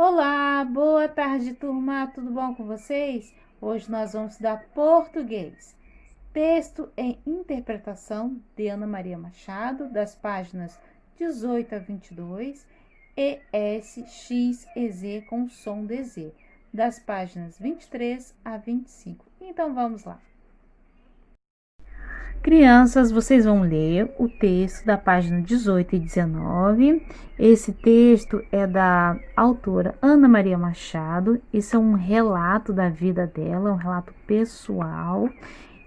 Olá, boa tarde, turma. Tudo bom com vocês? Hoje nós vamos estudar português. Texto em interpretação de Ana Maria Machado, das páginas 18 a 22, e S, X e Z com som de Z, das páginas 23 a 25. Então vamos lá. Crianças, vocês vão ler o texto da página 18 e 19. Esse texto é da autora Ana Maria Machado. Isso é um relato da vida dela, um relato pessoal.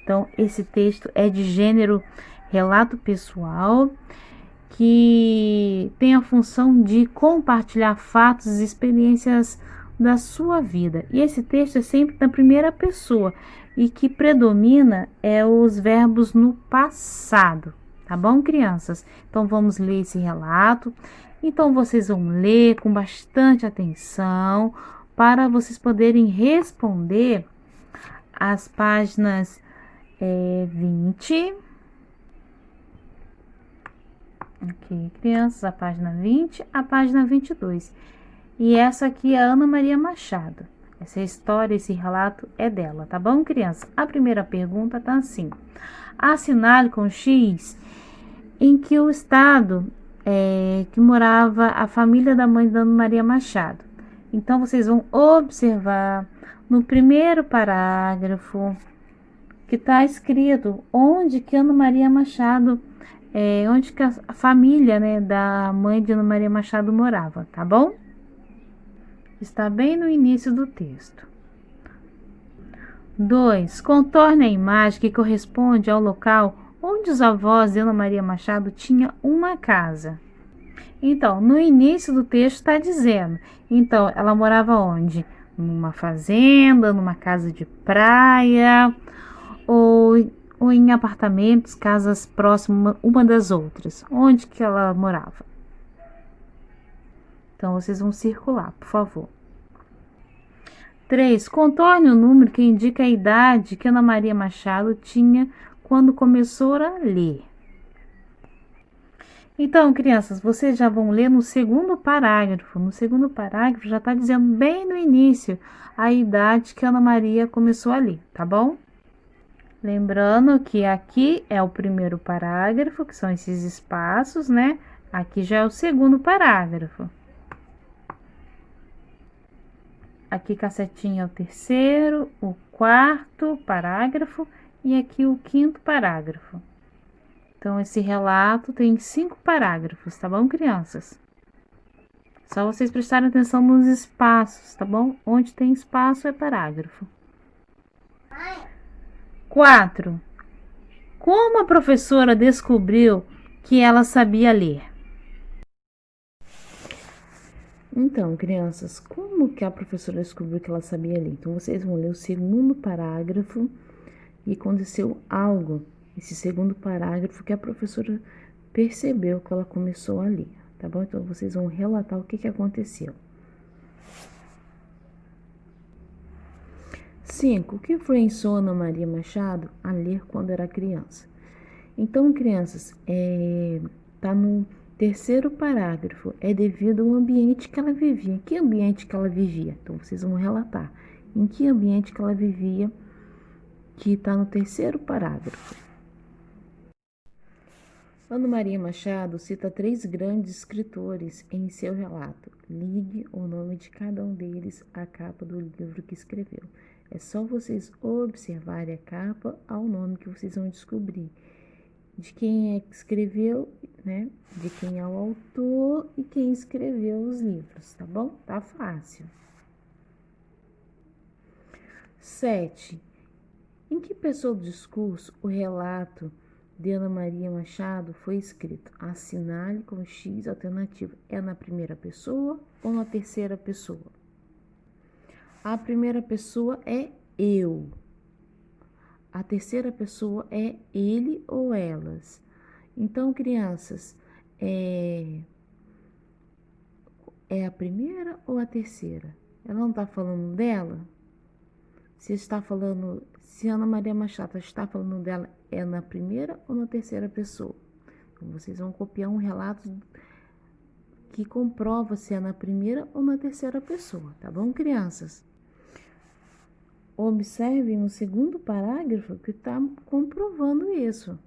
Então, esse texto é de gênero relato pessoal, que tem a função de compartilhar fatos e experiências da sua vida. E esse texto é sempre na primeira pessoa e que predomina é os verbos no passado, tá bom, crianças? Então vamos ler esse relato. Então vocês vão ler com bastante atenção para vocês poderem responder as páginas 20. Ok, crianças, a página 20, a página 22. E essa aqui é a Ana Maria Machado. Essa história, esse relato é dela, tá bom, criança? A primeira pergunta tá assim: assinale com X em que o estado que morava a família da mãe da Ana Maria Machado. Então, vocês vão observar no primeiro parágrafo que está escrito onde que Ana Maria Machado, onde que a família, né, da mãe de Ana Maria Machado morava, tá bom? Está bem no início do texto. 2. Contorne a imagem que corresponde ao local onde os avós de Ana Maria Machado tinham uma casa. Então, no início do texto está dizendo, então, ela morava onde? Numa fazenda, numa casa de praia, ou em apartamentos, casas próximas uma das outras. Onde que ela morava? Então, vocês vão circular, por favor. 3. Contorne o número que indica a idade que Ana Maria Machado tinha quando começou a ler. Então, crianças, vocês já vão ler no segundo parágrafo. No segundo parágrafo já está dizendo bem no início a idade que Ana Maria começou a ler, tá bom? Lembrando que aqui é o primeiro parágrafo, que são esses espaços, né? Aqui já é o segundo parágrafo. Aqui cacetinha é o terceiro, o quarto parágrafo e aqui o quinto parágrafo. Então, esse relato tem 5 parágrafos, tá bom, crianças? Só vocês prestarem atenção nos espaços, tá bom? Onde tem espaço é parágrafo. 4. Como a professora descobriu que ela sabia ler? Então, crianças, como que a professora descobriu que ela sabia ler? Então, vocês vão ler o segundo parágrafo e aconteceu algo, esse segundo parágrafo, que a professora percebeu que ela começou a ler, tá bom? Então, vocês vão relatar o que aconteceu. 5. O que influenciou Ana Maria Machado a ler quando era criança? Então, crianças, tá no terceiro parágrafo, é devido ao ambiente que ela vivia. Em que ambiente que ela vivia? Então, vocês vão relatar em que ambiente que ela vivia, que está no terceiro parágrafo. Ana Maria Machado cita 3 grandes escritores em seu relato. Ligue o nome de cada um deles à capa do livro que escreveu. É só vocês observarem a capa ao nome que vocês vão descobrir de quem é que escreveu, né? De quem é o autor e quem escreveu os livros, tá bom? Tá fácil. 7. Em que pessoa do discurso o relato de Ana Maria Machado foi escrito? Assinale com X alternativo. É na primeira pessoa ou na terceira pessoa? A primeira pessoa é eu. A terceira pessoa é ele ou elas. Então, crianças, é a primeira ou a terceira? Ela não está falando dela? Se Ana Maria Machado está falando dela, é na primeira ou na terceira pessoa? Então, vocês vão copiar um relato que comprova se é na primeira ou na terceira pessoa, tá bom, crianças? Observem no segundo parágrafo que está comprovando isso.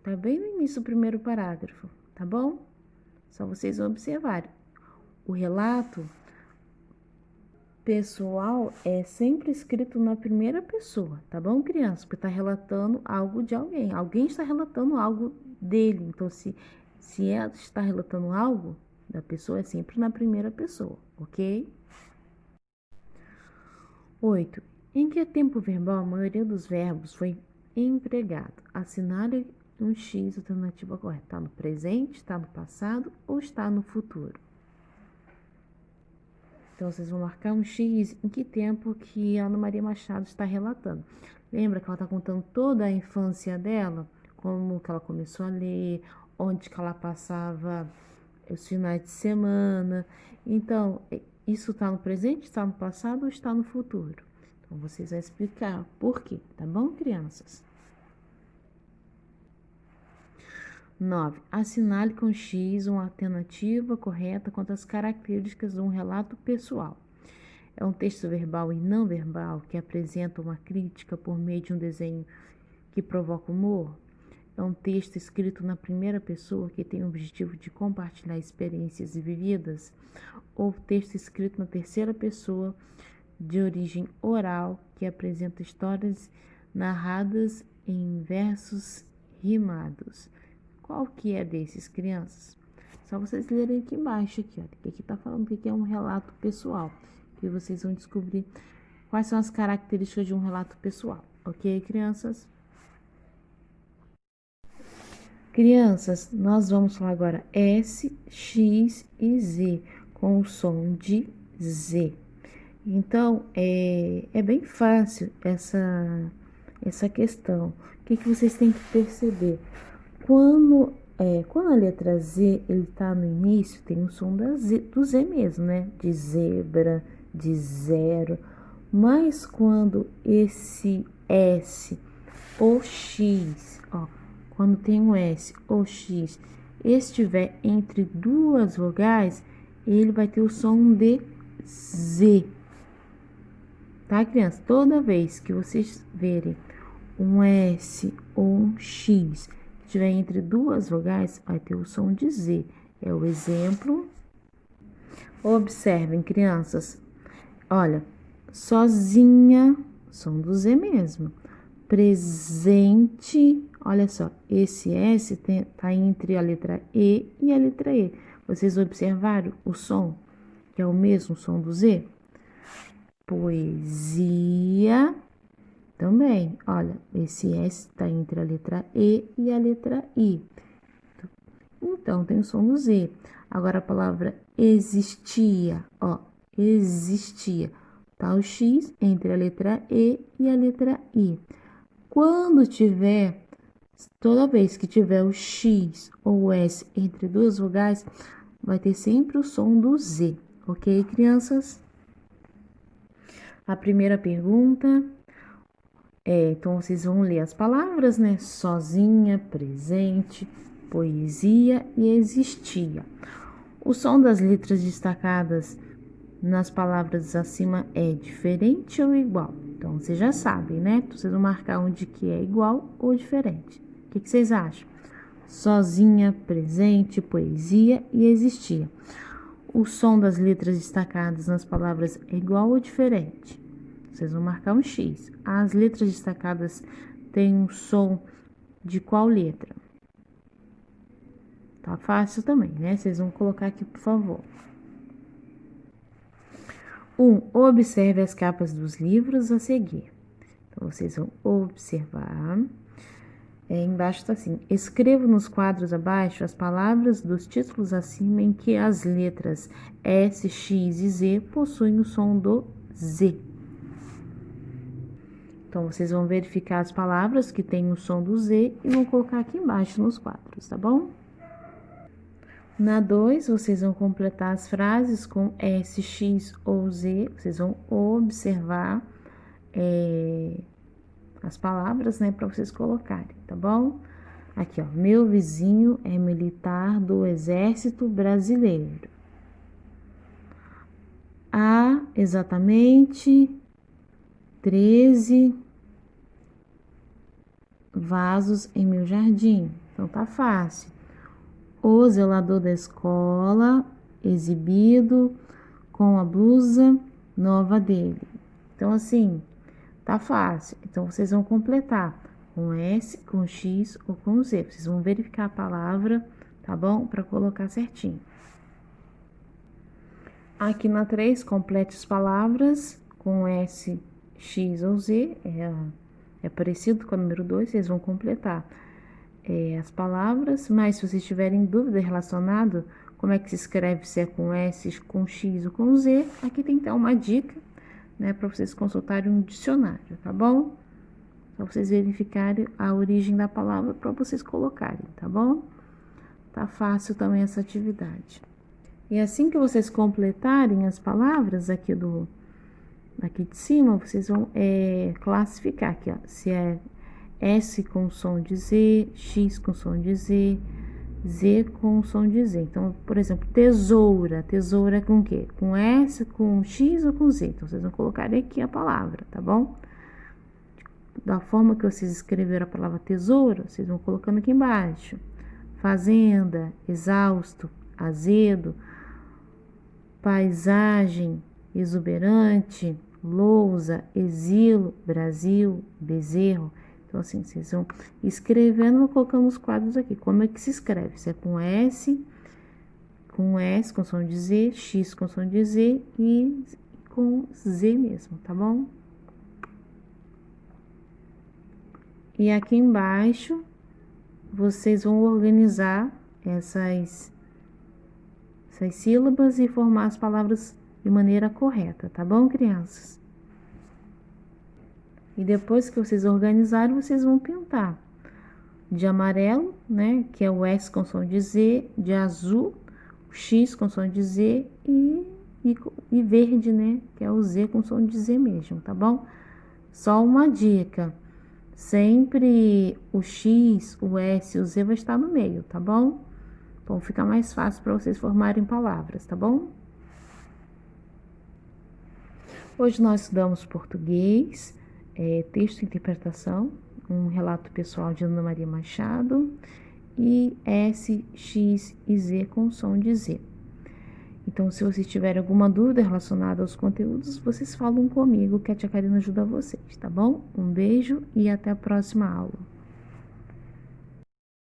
Tá bem no início do primeiro parágrafo, tá bom? Só vocês observarem. O relato pessoal é sempre escrito na primeira pessoa, tá bom, criança? Porque está relatando algo de alguém. Alguém está relatando algo dele. Então, se ela está relatando algo da pessoa, é sempre na primeira pessoa, ok? 8. Em que tempo verbal a maioria dos verbos foi empregado? Assinale um X, alternativa correta. Está no presente, está no passado ou está no futuro? Então, vocês vão marcar um X em que tempo que a Ana Maria Machado está relatando. Lembra que ela está contando toda a infância dela? Como que ela começou a ler, onde que ela passava os finais de semana. Então, isso está no presente, está no passado ou está no futuro? Então, vocês vão explicar por quê, tá bom, crianças? 9. Assinale com X uma alternativa correta quanto às características de um relato pessoal. É um texto verbal e não verbal que apresenta uma crítica por meio de um desenho que provoca humor? É um texto escrito na primeira pessoa que tem o objetivo de compartilhar experiências vividas? Ou texto escrito na terceira pessoa de origem oral que apresenta histórias narradas em versos rimados? Qual que é desses, crianças? Só vocês lerem aqui embaixo, aqui, ó, que aqui tá falando que é um relato pessoal, que vocês vão descobrir quais são as características de um relato pessoal, ok, crianças? Crianças, nós vamos falar agora S, X e Z, com o som de Z. Então, é bem fácil essa questão. O que vocês têm que perceber? Quando a letra Z ele está no início, tem o som do Z mesmo, né? De zebra, de zero. Mas quando esse S ou X, ó, quando tem um S ou X estiver entre duas vogais, ele vai ter o som de Z. Tá, criança? Toda vez que vocês verem um S ou um X que estiver entre duas vogais, vai ter o som de Z. É o exemplo. Observem, crianças. Olha, sozinha, som do Z mesmo. Presente, olha só, esse S tá entre a letra E e a letra E. Vocês observaram o som, que é o mesmo som do Z? Poesia também, olha, esse S está entre a letra E e a letra I. Então, tem o som do Z. Agora, a palavra existia, ó, existia. Tá o X entre a letra E e a letra I. Quando tiver, toda vez que tiver o X ou o S entre duas vogais, vai ter sempre o som do Z, ok, crianças? A primeira pergunta então vocês vão ler as palavras, né? Sozinha, presente, poesia e existia. O som das letras destacadas nas palavras acima é diferente ou igual? Então vocês já sabem, né? Vocês vão marcar onde que é igual ou diferente. O que vocês acham? Sozinha, presente, poesia e existia. O som das letras destacadas nas palavras é igual ou diferente? Vocês vão marcar um X. As letras destacadas têm um som de qual letra? Tá fácil também, né? Vocês vão colocar aqui, por favor. 1. Observe as capas dos livros a seguir. Então, vocês vão observar. Embaixo está assim: escreva nos quadros abaixo as palavras dos títulos acima em que as letras S, X e Z possuem o som do Z. Então, vocês vão verificar as palavras que têm o som do Z e vão colocar aqui embaixo nos quadros, tá bom? Na 2, vocês vão completar as frases com S, X ou Z. Vocês vão observar as palavras, né, para vocês colocarem, tá bom? Aqui, ó, meu vizinho é militar do Exército Brasileiro. Há exatamente 13 vasos em meu jardim. Então tá fácil. O zelador da escola, exibido com a blusa nova dele. Então, assim, tá fácil. Então, vocês vão completar com S, com X ou com Z. Vocês vão verificar a palavra, tá bom? Para colocar certinho. Aqui na 3, complete as palavras com S, X ou Z. É parecido com o número 2, vocês vão completar as palavras, mas se vocês tiverem dúvida relacionado, como é que se escreve, se é com S, com X ou com Z, aqui tem então uma dica, né, para vocês consultarem um dicionário, tá bom? Para vocês verificarem a origem da palavra para vocês colocarem, tá bom? Tá fácil também essa atividade. E assim que vocês completarem as palavras aqui de cima, vocês vão classificar aqui, ó, se é S com som de Z, X com som de Z, Z com som de Z. Então, por exemplo, tesoura. Tesoura é com o quê? Com S, com X ou com Z? Então, vocês vão colocar aqui a palavra, tá bom? Da forma que vocês escreveram a palavra tesoura, vocês vão colocando aqui embaixo. Fazenda, exausto, azedo, paisagem, exuberante, lousa, exílio, Brasil, bezerro. Então, assim, vocês vão escrevendo, colocando os quadros aqui. Como é que se escreve? Se é com S, com som de Z, X com som de Z e com Z mesmo, tá bom? E aqui embaixo, vocês vão organizar essas sílabas e formar as palavras de maneira correta, tá bom, crianças? E depois que vocês organizarem, vocês vão pintar de amarelo, né, que é o S com som de Z, de azul, o X com som de Z e verde, né, que é o Z com som de Z mesmo, tá bom? Só uma dica, sempre o X, o S e o Z vai estar no meio, tá bom? Então fica mais fácil para vocês formarem palavras, tá bom? Hoje nós estudamos português, texto e interpretação, um relato pessoal de Ana Maria Machado e S, X e Z com som de Z. Então, se vocês tiverem alguma dúvida relacionada aos conteúdos, vocês falam comigo que a tia Karina ajuda vocês, tá bom? Um beijo e até a próxima aula.